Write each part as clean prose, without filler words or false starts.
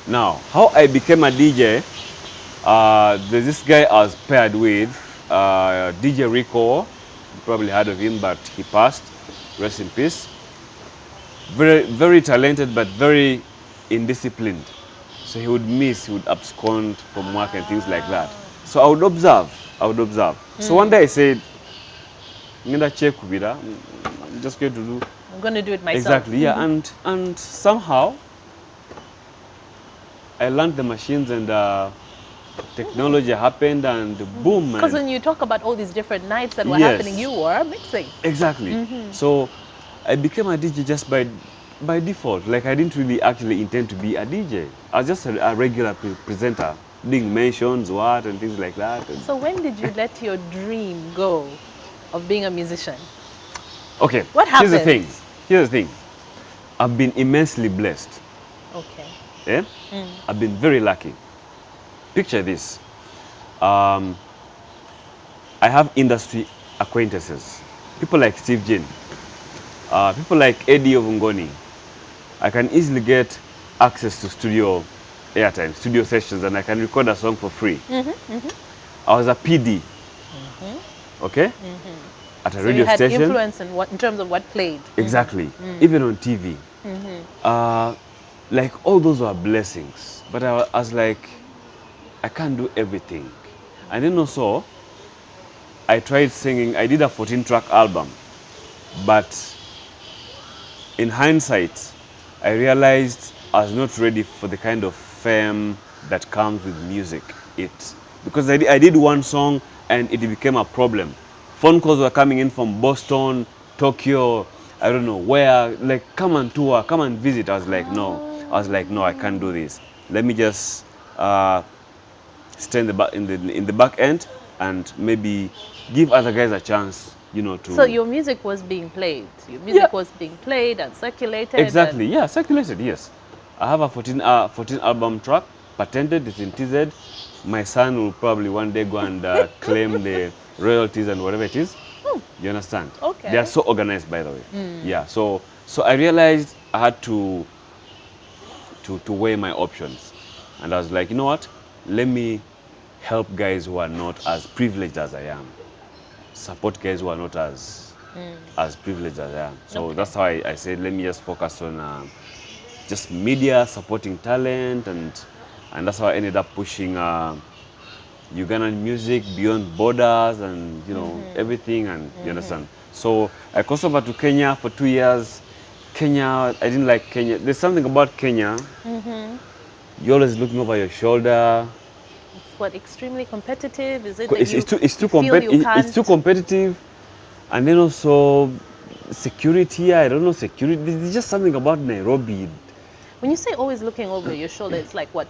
Now, how I became a DJ, there's this guy I was paired with, DJ Rico. You probably heard of him, but he passed. Rest in peace. Very, very talented, but very indisciplined. So he would miss, he would abscond from work and things like that. So I would observe. So one day I said, I'm gonna check Kubira. I'm just going to do. I'm going to do it myself. Exactly, yeah. And somehow I learned the machines and technology happened and boom. Because when you talk about all these different nights that were Yes. happening, you were mixing. Exactly. So I became a DJ just by default. Like I didn't really actually intend to be a DJ. I was just a regular presenter, doing mentions, what, and things like that. And So when did you let your dream go of being a musician? okay. What Here's the happened? thing. Here's the thing. I've been immensely blessed. Okay. Yeah? I've been very lucky. Picture this. I have industry acquaintances. People like Steve Jin. People like Eddie Ovungoni. I can easily get access to studio airtime, studio sessions, and I can record a song for free. I was a PD. Okay? At a So radio you had station. influence in terms of what played. Exactly. Even on TV. Like all those were blessings. But I was like, I can't do everything. And then also, I tried singing. I did a 14-track album. But in hindsight, I realized I was not ready for the kind of fame that comes with music. Because I did one song and it became a problem. Phone calls were coming in from Boston, Tokyo, I don't know where, like come and tour, come and visit. I was like, no. I can't do this. Let me just stay in the back end and maybe give other guys a chance, to. So your music was being played. Your music was being played and circulated. Exactly, yeah, circulated, yes. I have a 14 album track, patented, it's in TZ. My son will probably one day go and claim the royalties and whatever it is. You understand? Okay. They are so organized, by the way. Yeah, so I realized I had to weigh my options. And I was like, you know what? Let me help guys who are not as privileged as I am. Support guys who are not as privileged as I am. So that's how I said, let me just focus on just media, supporting talent, and that's how I ended up pushing Ugandan music beyond borders and everything, and you understand. So I crossed over to Kenya for 2 years. Kenya, I didn't like Kenya. There's something about Kenya. You're always looking over your shoulder. It's what, extremely competitive? Is it It's that too it's too competitive, and then also security. I don't know security. There's just something about Nairobi. When you say always looking over your shoulder, it's like what?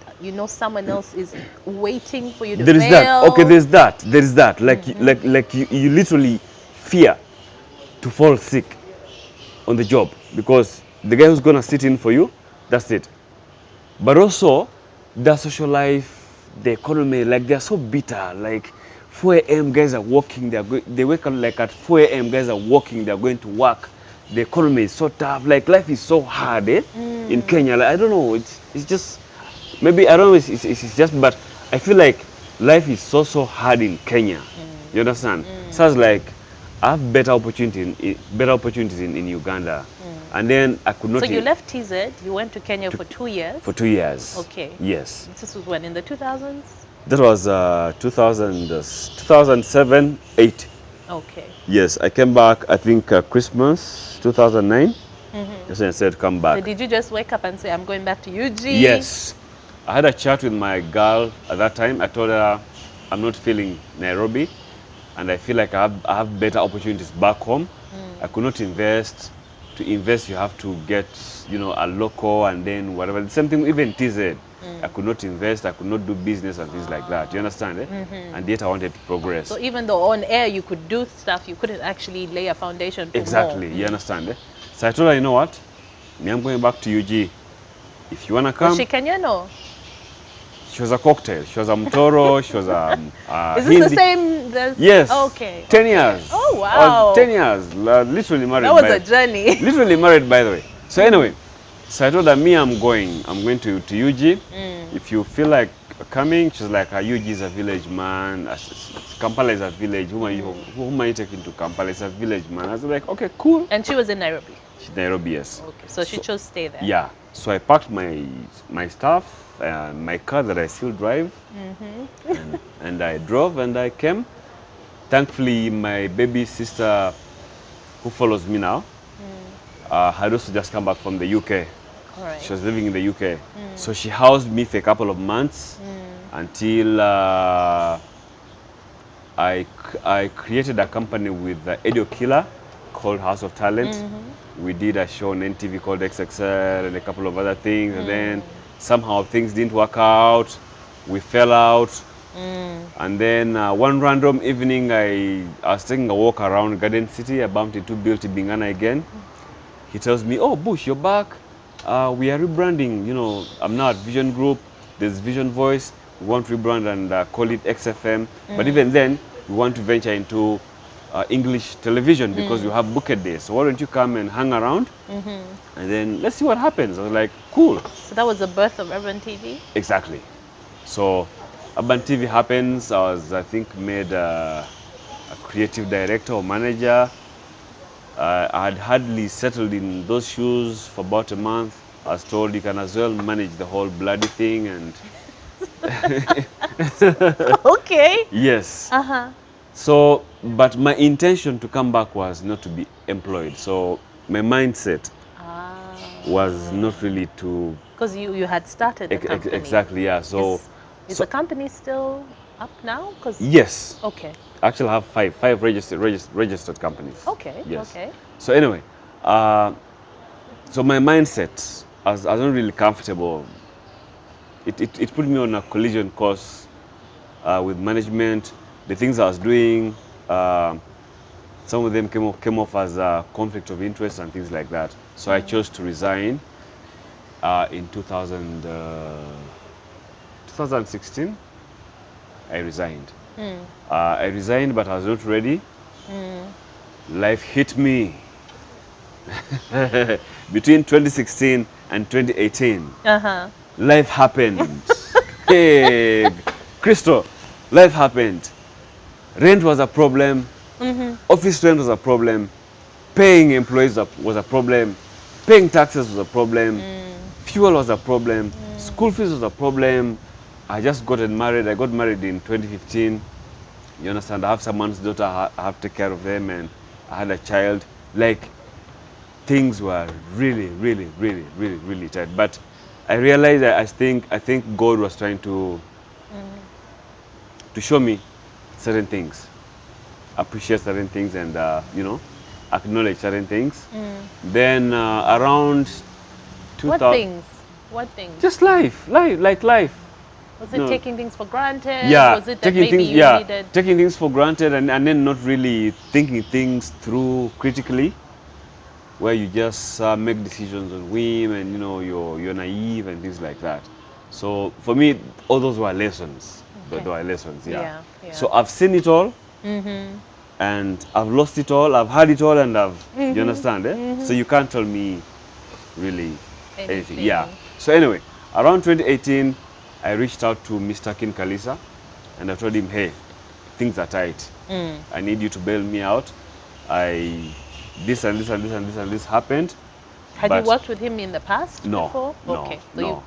Someone else is waiting for you to There is fail. that. Okay, there is that. Like you literally fear to fall sick on the job because the guy who's gonna sit in for you, that's it. But also the social life, the economy, like they're so bitter. Like 4 a.m. guys are working. They wake up like at 4 a.m. guys are working. They're going to work. The economy is so tough. Like life is so hard, in Kenya. Like, I don't know. It's just maybe I don't know. It's just, but I feel like life is so hard in Kenya. You understand? So I was like, I have better opportunities in Uganda, and then I could not. So you left TZ. You went to Kenya for 2 years. For 2 years. Okay. Yes. This was when, in the 2000s? That was 2007, 8. Okay. Yes, I came back. I think Christmas 2009. Yes, I said come back. So did you just wake up and say, I'm going back to UG? Yes. I had a chat with my girl at that time. I told her I'm not feeling Nairobi, and I feel like I have better opportunities back home. I could not invest. To invest, you have to get, a local and then whatever. The same thing, even TZ. I could not invest. I could not do business and things like that. You understand? And yet I wanted to progress. So even though on air you could do stuff, you couldn't actually lay a foundation for Exactly. more. You understand? So I told her, you know what? Me, I'm going back to UG. If you wanna come. Was she Kenyan or? She was a cocktail. She was a Mtoro. She was a Is this Hindi. the same? Yes. Okay. 10 years. Oh, I wow. was 10 years. Literally married. That was a journey. Literally married, by the way. So anyway, So I told her, me, I'm going to UG. If you feel like coming, she's like, UG is a village, man. Kampala is a village. Whom are you taking to Kampala? It's a village, man. I was like, okay, cool. And she was in Nairobi. She's Nairobi, yes. Okay, so she chose to stay there. Yeah. So I packed my stuff, my car that I still drive, and I drove and I came. Thankfully, my baby sister, who follows me now, had also just come back from the UK. All right. She was living in the UK. So she housed me for a couple of months until I created a company with Edo Killer called House of Talent. We did a show on NTV called XXL and a couple of other things. And then somehow things didn't work out. We fell out. And then one random evening, I was taking a walk around Garden City. I bumped into Bill Tibingana again. He tells me, oh, Bush, you're back. We are rebranding. You know, I'm now at Vision Group. There's Vision Voice. We want to rebrand and call it XFM. But even then, we want to venture into English television because you have Bouquet Day. So why don't you come and hang around? And then let's see what happens. I was like, cool. So that was the birth of Urban TV? Exactly. So Urban TV happens. I was, I think, made a creative director or manager. I had hardly settled in those shoes for about a month. I was told you can as well manage the whole bloody thing and Okay. yes. Uh-huh. So, but my intention to come back was not to be employed. So my mindset was not really to... Because you had started the company. Exactly, yeah. So is the company still up now? Yes. Okay. Actually, I have five registered companies. Okay. Yes. Okay. So anyway, so my mindset, I was not really comfortable. It put me on a collision course with management. The things I was doing, some of them came off as a conflict of interest and things like that. So I chose to resign in 2016. I resigned. I resigned, but I was not ready. Life hit me. Between 2016 and 2018, life happened. Hey, Crystal, life happened. Rent was a problem. Office rent was a problem. Paying employees was a problem. Paying taxes was a problem. Fuel was a problem. School fees was a problem. I just got married. I got married in 2015. You understand? I have someone's daughter. I have to take care of them, and I had a child. Like, things were really, really, really, really, really tight. But I realized that I think God was trying to show me certain things, appreciate certain things, and you know, acknowledge certain things. Then around 2000, What things? just life. Was it taking things for granted? Yeah, Was it that maybe you needed? taking things for granted and then not really thinking things through critically, where you just make decisions on whim and you know you're naive and things like that. So for me, all those were lessons. Okay. They were lessons, yeah. Yeah. So I've seen it all, and I've lost it all. I've had it all, and you understand, eh? So you can't tell me really anything. Yeah. So anyway, around 2018. I reached out to Mr. Kin Kalisa and I told him, hey, things are tight. I need you to bail me out. This and this and this and this and this happened. Had you worked with him in the past before? No, okay. So no.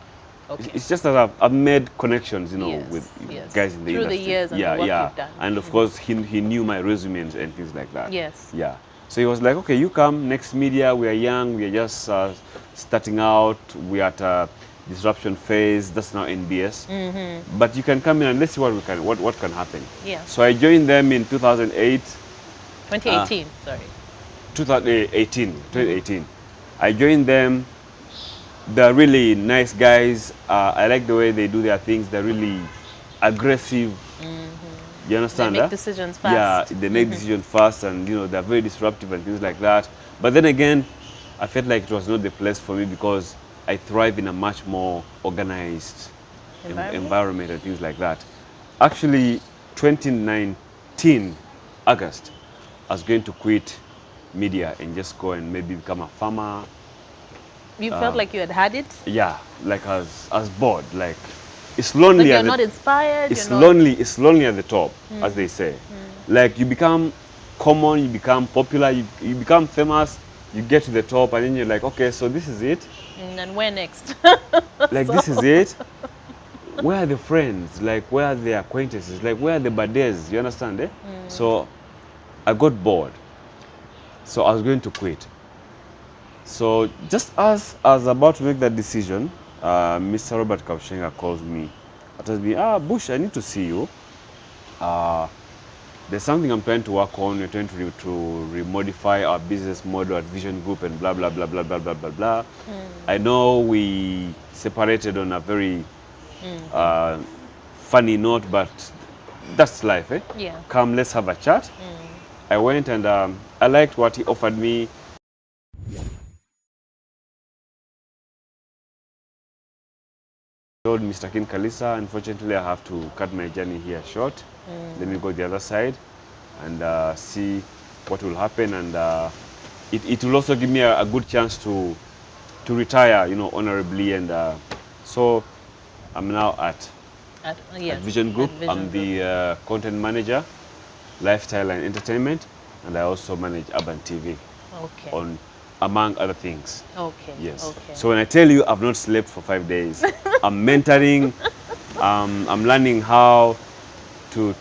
Okay. It's just that I've made connections, you know, with guys in the Through industry. The years and the work you've done. And of course, he knew my resume and things like that. Yes. Yeah. So he was like, okay, you come, Next Media, we are young, we are just starting out, we are at a disruption phase, that's now NBS. But you can come in and let's see what can happen. Yeah. So I joined them in 2008. 2018, sorry. 2018. I joined them. They're really nice guys. I like the way they do their things. They're really aggressive. You understand? They make decisions fast. Yeah, they make decisions fast, and you know they're very disruptive and things like that. But then again, I felt like it was not the place for me because I thrive in a much more organized environment and things like that. Actually, 2019 August, I was going to quit media and just go and maybe become a farmer, You felt like you had it? Yeah, like as bored, like it's Like lonely you're at not the, inspired? it's You're not... lonely, it's lonely at the top, as they say. Like you become common, you become popular, you become famous, you get to the top, and then you're like, okay, so this is it. And where next? Like this is it. Where are the friends? Like where are the acquaintances? Like where are the birthdays? You understand, eh? So I got bored. So I was going to quit. So just as I was about to make that decision, Mr. Robert Kaushenga calls me. Tells me, Bush, I need to see you. There's something I'm trying to work on. We're trying to remodify our business model at Vision Group and blah, blah, blah, blah, blah, blah, blah, blah. I know we separated on a very funny note, but that's life, eh? Yeah. Come, let's have a chat. I went and I liked what he offered me. Told Mr. King Kalisa, unfortunately, I have to cut my journey here short. Let me go the other side and see what will happen. And it will also give me a good chance to retire, you know, honorably. And so I'm now at Vision Group. I'm the content manager, lifestyle and entertainment, and I also manage Urban TV. Okay. On among other things. Okay. Yes. Okay. So when I tell you I've not slept for 5 days, I'm mentoring, I'm learning how to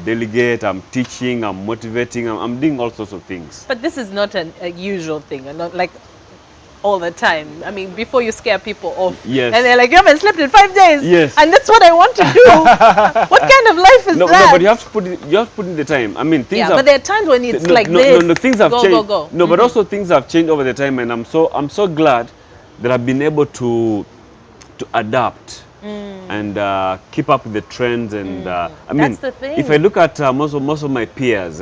delegate, I'm teaching, I'm motivating, I'm doing all sorts of things. But this is not a usual thing, and not like all the time. I mean, before you scare people off, Yes. and they're like, you haven't slept in 5 days, Yes. and that's what I want to do. What kind of life is No, that? no, but you have to put in the time. I mean, things yeah, have, but there are times when it's no, like no, this. No, things have go, changed. Go, go. No, but also things have changed over the time, and I'm so glad that I've been able to adapt and keep up with the trends. And I mean, That's the thing. if I look at most of my peers,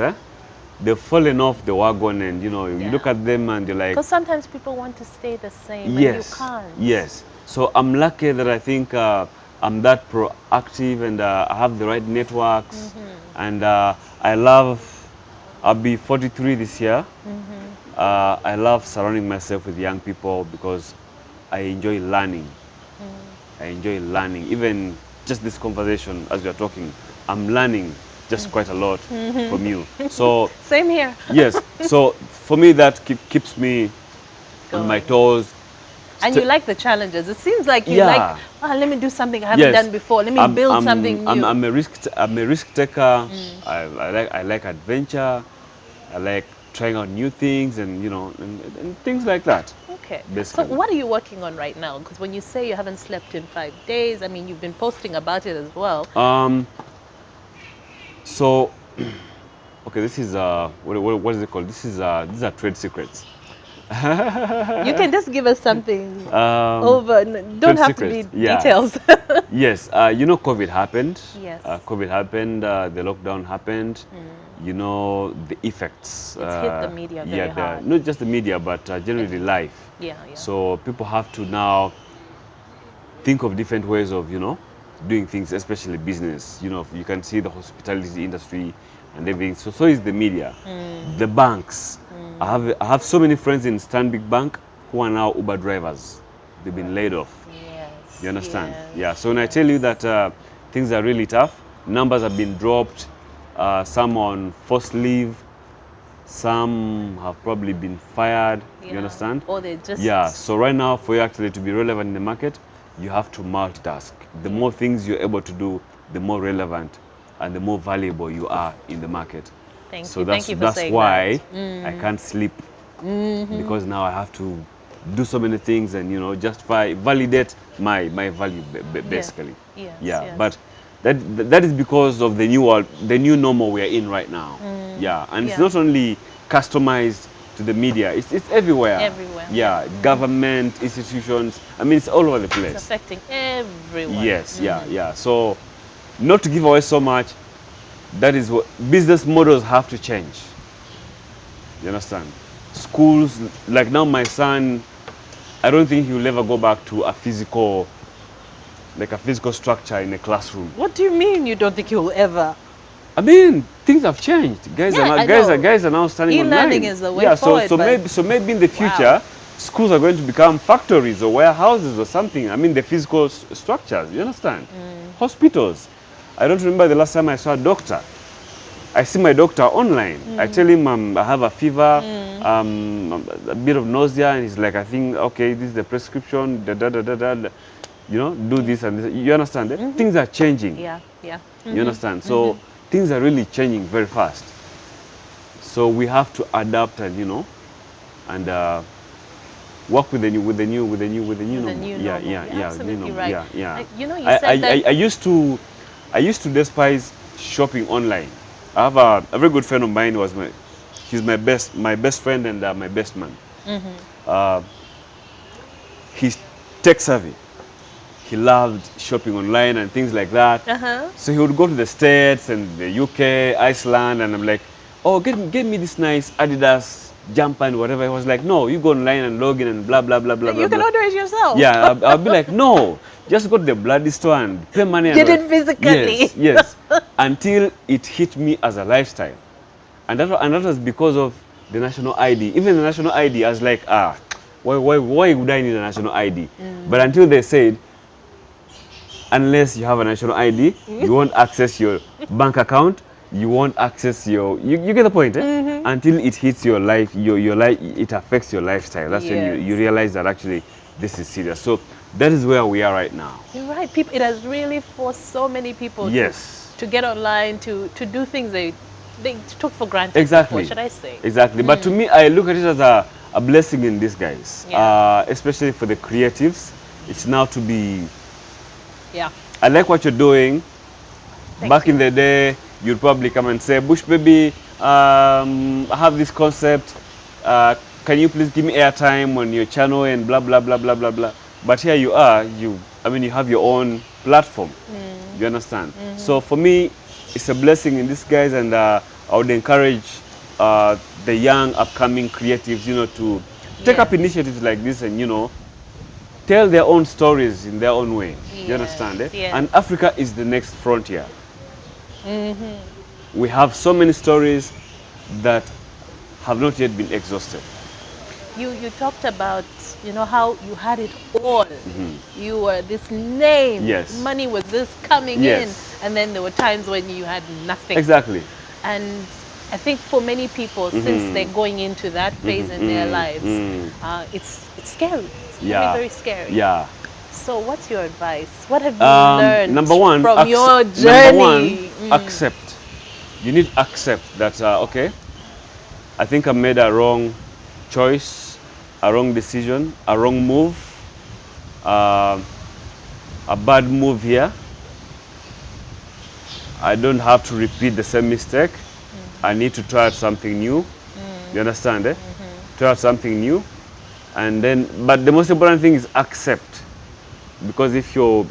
they've fallen off the wagon, and you know, you look at them and you're like, because sometimes people want to stay the same, yes, and you can't. yes. So I'm lucky that I think I'm that proactive, and I have the right networks, and I'll be 43 this year. I love surrounding myself with young people because I enjoy learning. I enjoy learning. Even just this conversation as we are talking, I'm learning just quite a lot from you. So Same here. yes. So for me, that keeps me on my toes. And you like the challenges. It seems like you like, let me do something I haven't Yes. done before. Let me build something new. I'm a risk taker. I like adventure. I like trying out new things, and you know, and things like that. Okay. Basically. So what are you working on right now? Because when you say you haven't slept in 5 days, I mean, you've been posting about it as well. So, okay, this is what is it called? These are trade secrets. You can just give us something don't have secrets. to be details. Yes, you know, COVID happened. Yes. COVID happened. The lockdown happened. You know, the effects. It's hit the media very hard. Not just the media, but generally life. Yeah. So people have to now think of different ways of, you know, doing things, especially business. You know, you can see the hospitality industry and everything. So is the media, the banks. I have so many friends in Stanbic Bank who are now Uber drivers. They've been laid off. Yes. You understand? Yes. Yeah. So when I tell you that things are really tough, numbers have been dropped. Some on forced leave. Some have probably been fired. You understand? Or they just... Yeah. So right now, for you actually to be relevant in the market, you have to multitask. The more things you're able to do, the more relevant and the more valuable you are in the market. Thank so you. that's Thank you for saying why that. I can't sleep, because now I have to do so many things and, you know, justify, validate my value basically. Yes. But that is because of the new world, the new normal we are in right now. And it's not only customized to the media, it's everywhere. Everywhere. Government, institutions, I mean, it's all over the place. It's affecting everyone. Yes. So not to give away so much, that is what business models have to change. You understand? Schools, like now my son, I don't think he will ever go back to a physical structure in a classroom. What do you mean you don't think you will ever? I mean, things have changed. Guys are now standing online. E-learning is the way forward. So maybe in the future, schools are going to become factories or warehouses or something. I mean, the physical structures, you understand? Hospitals. I don't remember the last time I saw a doctor. I see my doctor online. I tell him I have a fever, a bit of nausea, and he's like, I think, okay, this is the prescription, da da da da da. You know, do this and this. You understand? Things are changing. Yeah, yeah. You understand? So things are really changing very fast. So we have to adapt and and work with the new normal. new Yeah, normal. yeah, You're yeah. absolutely New right. Yeah, yeah. Like, you said that. I used to despise shopping online. I have a very good friend of mine. He's my best friend and my best man. Uh, he's tech savvy. He loved shopping online and things like that. So he would go to the States and the UK, Iceland, and I'm like, oh, get me this nice Adidas jumper and whatever. He was like, no, you go online and log in and blah, blah, blah, blah, blah, You can blah. order it yourself. Yeah, I'll be like, no, just go to the bloody store and pay money. Get and it physically. Yes, yes. Until it hit me as a lifestyle. And that was because of the national ID. Even the national ID, I was like, why would I need a national ID? But until they said, unless you have a national ID, you won't access your bank account, you won't access you get the point, eh? Until it hits your life, your life, it affects your lifestyle. That's when you realize that actually this is serious. So that is where we are right now. You're right. People, it has really forced so many people to get online, to do things they took for granted. Exactly. Before, should I say? Exactly. But to me, I look at it as a blessing in disguise. Especially for the creatives. It's now to be. Yeah. I like what you're doing. Back in the day, you'd probably come and say, Bush baby, I have this concept. Can you please give me airtime on your channel and blah, blah, blah, blah, blah, blah. But here you are, you have your own platform. You understand? So for me, it's a blessing in disguise, and I would encourage the young, upcoming creatives, to take up initiatives like this and, tell their own stories in their own way. You understand? And Africa is the next frontier. We have so many stories that have not yet been exhausted. You talked about how you had it all. You were this name. Yes. Money was just coming in, and then there were times when you had nothing. Exactly. And I think for many people, since they're going into that phase in their lives, it's scary. It's very, very scary. Yeah. So what's your advice? What have you learned number one, from your journey? Number one, accept. You need to accept that, okay, I think I made a wrong choice, a wrong decision, a wrong move, a bad move here. I don't have to repeat the same mistake. I need to try out something new. You understand, eh? Try out something new. And then, but the most important thing is accept. Because if you're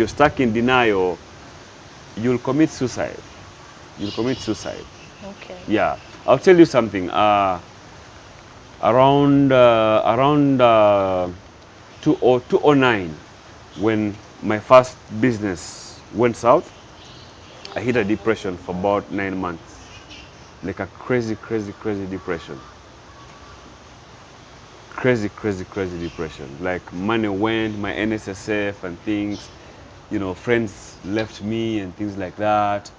stuck in denial, you'll commit suicide. You'll commit suicide. Okay. Yeah. I'll tell you something. Around 2009, when my first business went south, I hit a depression for about 9 months. Like a crazy depression. Crazy depression. Like money went, my NSSF and things, friends left me and things like that.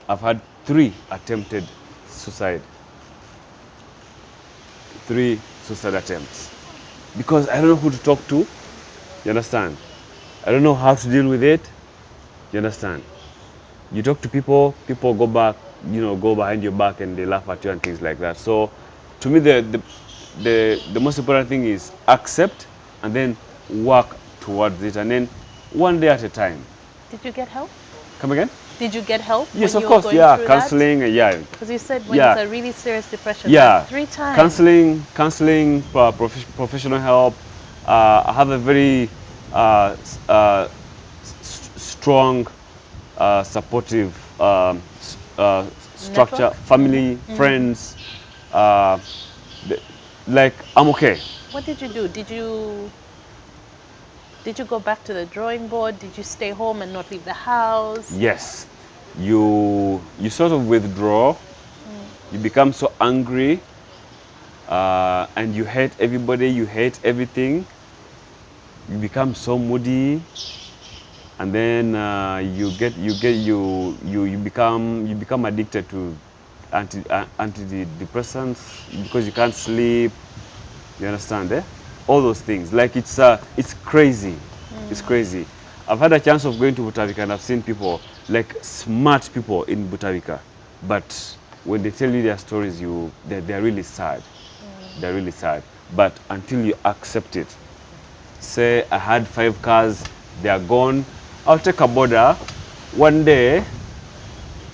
I've had 3 attempted suicide. 3 suicide attempts. Because I don't know who to talk to. You understand? I don't know how to deal with it. You understand? You talk to people go back, go behind your back and they laugh at you and things like that. So to me, the most important thing is accept and then work towards it, and then one day at a time. Did you get help? Come again? Did you get help? Yes, when of you were course. going Yeah, through counseling. Yeah. Because you said when it's a really serious depression. Yeah. 3 times. Counseling, professional help. I have a very strong, supportive structure, Network? family, friends. Like, I'm okay. What did you do? Did you go back to the drawing board? Did you stay home and not leave the house? Yes. You sort of withdraw. You become so angry. and you hate everybody, you hate everything, you become so moody, and then you become addicted to antidepressants because you can't sleep. You understand, eh? All those things. Like it's crazy. It's crazy. I've had a chance of going to Butavika and I've seen people, like smart people in Butavika, but when they tell you their stories, they're really sad. They're really sad. But until you accept it, say I had 5 cars, they are gone. I'll take a border. One day,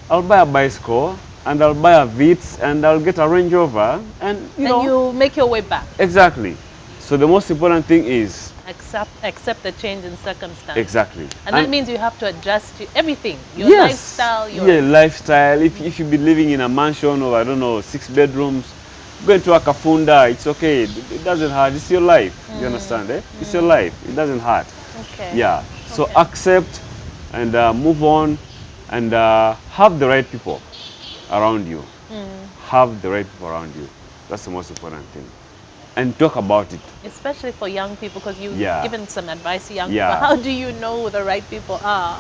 I'll buy a bicycle and I'll buy a Vitz and I'll get a Range Rover, and you make your way back. Exactly. So the most important thing is accept the change in circumstance. Exactly. And that means you have to adjust to everything. Your yes, lifestyle. Lifestyle. If you be living in a mansion of, I don't know, 6 bedrooms, go into a kafunda, it's okay. It doesn't hurt. It's your life. You understand, eh? It's your life. It doesn't hurt. Okay. Yeah. So accept and move on, and have the right people around you. Have the right people around you. That's the most important thing. And talk about it. Especially for young people, because you've given some advice to young people. How do you know who the right people are?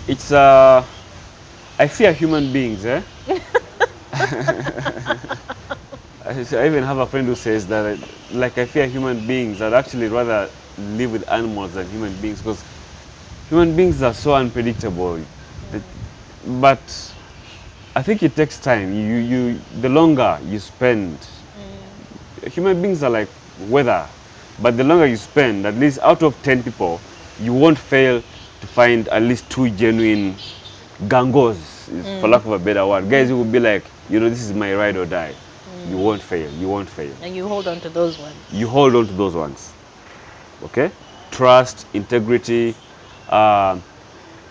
It's I fear human beings, eh? I even have a friend who says that, like, I fear human beings. I'd actually rather live with animals than human beings, because human beings are so unpredictable. But I think it takes time. The longer you spend, human beings are like weather, but the longer you spend, at least out of 10 people, you won't fail to find at least 2 genuine gangos, for lack of a better word. Guys who will be like, this is my ride or die. You won't fail. You won't fail. And you hold on to those ones. You hold on to those ones. Okay? Trust, integrity.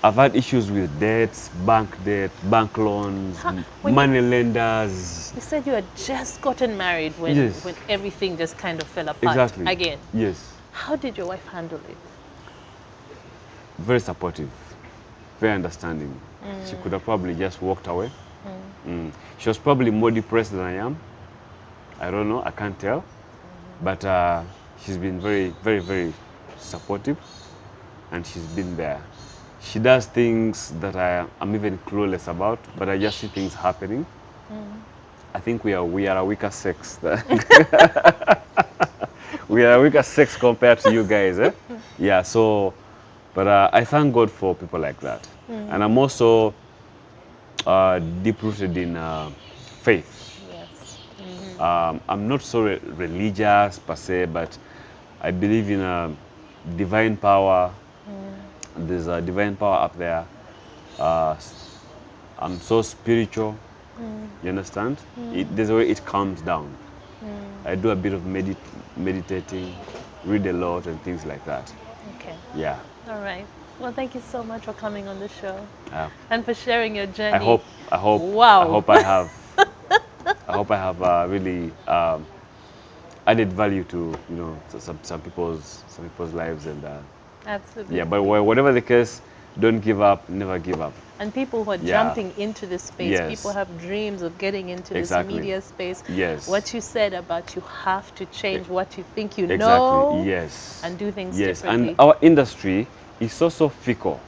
I've had issues with debts, bank loans, money lenders. You said you had just gotten married when everything just kind of fell apart. Exactly. Again. Yes. How did your wife handle it? Very supportive, very understanding. She could have probably just walked away. She was probably more depressed than I am. I don't know, I can't tell. But she's been very, very, very supportive, and she's been there. She does things that I'm even clueless about, but I just see things happening. I think we are a weaker sex. We are a weaker sex compared to you guys, eh? Yeah, so, but I thank God for people like that. And I'm also deep-rooted in faith. Yes. I'm not so religious per se, but I believe in a divine power. There's a divine power up there. I'm so spiritual. You understand? There's a way it calms down. I do a bit of meditating, read a lot, and things like that. Okay. Yeah. All right. Well, thank you so much for coming on the show and for sharing your journey. I hope. Wow. I hope I have. I hope I have really added value to some people's lives, and absolutely. yeah. But whatever the case, don't give up. Never give up. And people who are jumping into this space, Yes. people have dreams of getting into Exactly. this media space. Yes. What you said about you have to change what you think you Exactly. know, Yes. and do things Yes. differently. And our industry is so fickle.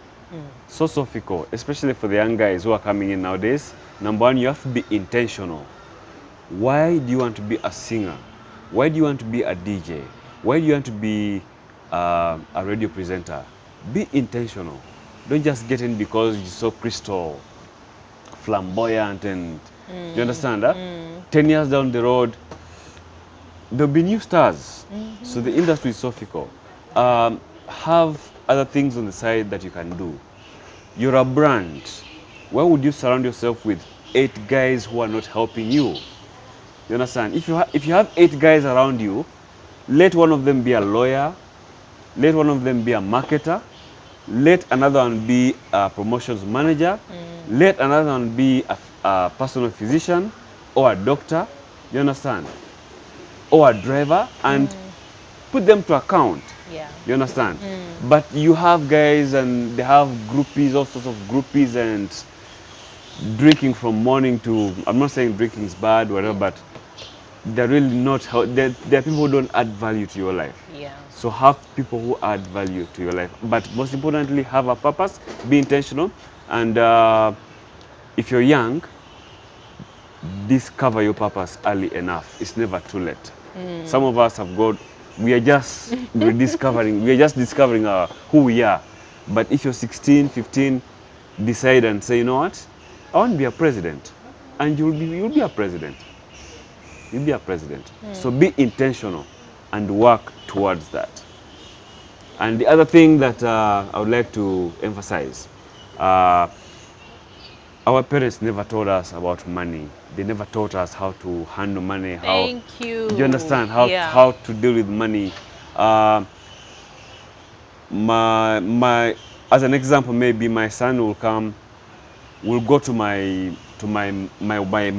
So fickle, especially for the young guys who are coming in nowadays. Number one, you have to be intentional. Why do you want to be a singer? Why do you want to be a DJ? Why do you want to be a radio presenter? Be intentional. Don't just get in because you're so crystal, flamboyant, and you understand that? 10 years down the road, there'll be new stars. So the industry is so fickle. Have other things on the side that you can do. You're a brand. Why would you surround yourself with 8 guys who are not helping you? You understand? If you have 8 guys around you, let one of them be a lawyer, let one of them be a marketer, let another one be a promotions manager, let another one be a personal physician or a doctor, you understand? Or a driver, and put them to account. Yeah. You understand? But you have guys and they have groupies, all sorts of groupies, and drinking from morning to, I'm not saying drinking is bad, whatever, but they're really not, they're people who don't add value to your life. Yeah. So have people who add value to your life. But most importantly, have a purpose, be intentional, and if you're young, discover your purpose early enough. It's never too late. Some of us have got, we are just rediscovering, we are just discovering who we are. But if you're 16, 15, decide and say, you know what, I want to be a president. And you'll be a president. You'll be a president. So be intentional and work towards that. And the other thing that I would like to emphasize, our parents never taught us about money. They never taught us how to handle money. Thank you. Do you understand how to deal with money? As an example, maybe my son will go to my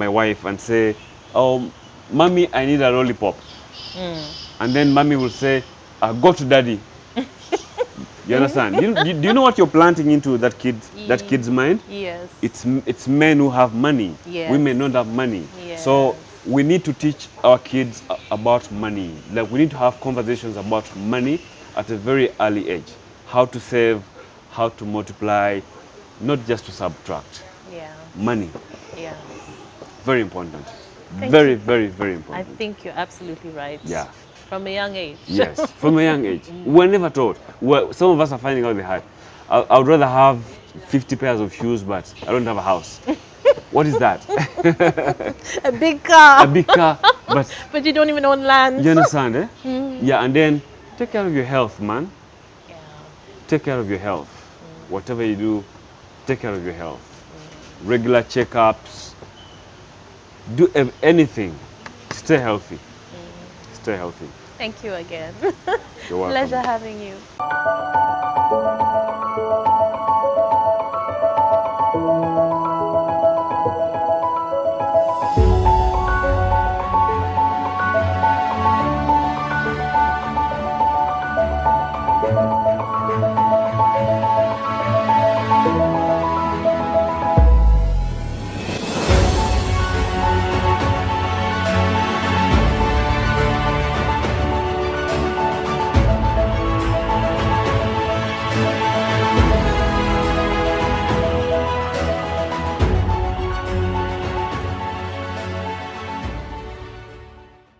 wife and say, "Oh, mommy, I need a lollipop," and then mommy will say, "Go to daddy." You understand? Do you know what you're planting into that kid's mind? Yes. It's men who have money. Yes. Women don't have money. Yes. So we need to teach our kids about money. Like, we need to have conversations about money at a very early age. How to save, how to multiply, not just to subtract. Yeah. Money, Yeah. very important. Thank Very, you. very, very I important. think you're absolutely right. Yeah. From a young age. Yes, from a young age. We're never taught. Some of us are finding out the hard. I would rather have 50 pairs of shoes, but I don't have a house. What is that? A big car. A big car, but But you don't even own land. you understand, eh? Yeah, and then take care of your health, man. Yeah. Take care of your health. Whatever you do, take care of your health. Regular checkups. Do anything. Stay healthy. Stay healthy. Thank you again. You're welcome. Pleasure having you.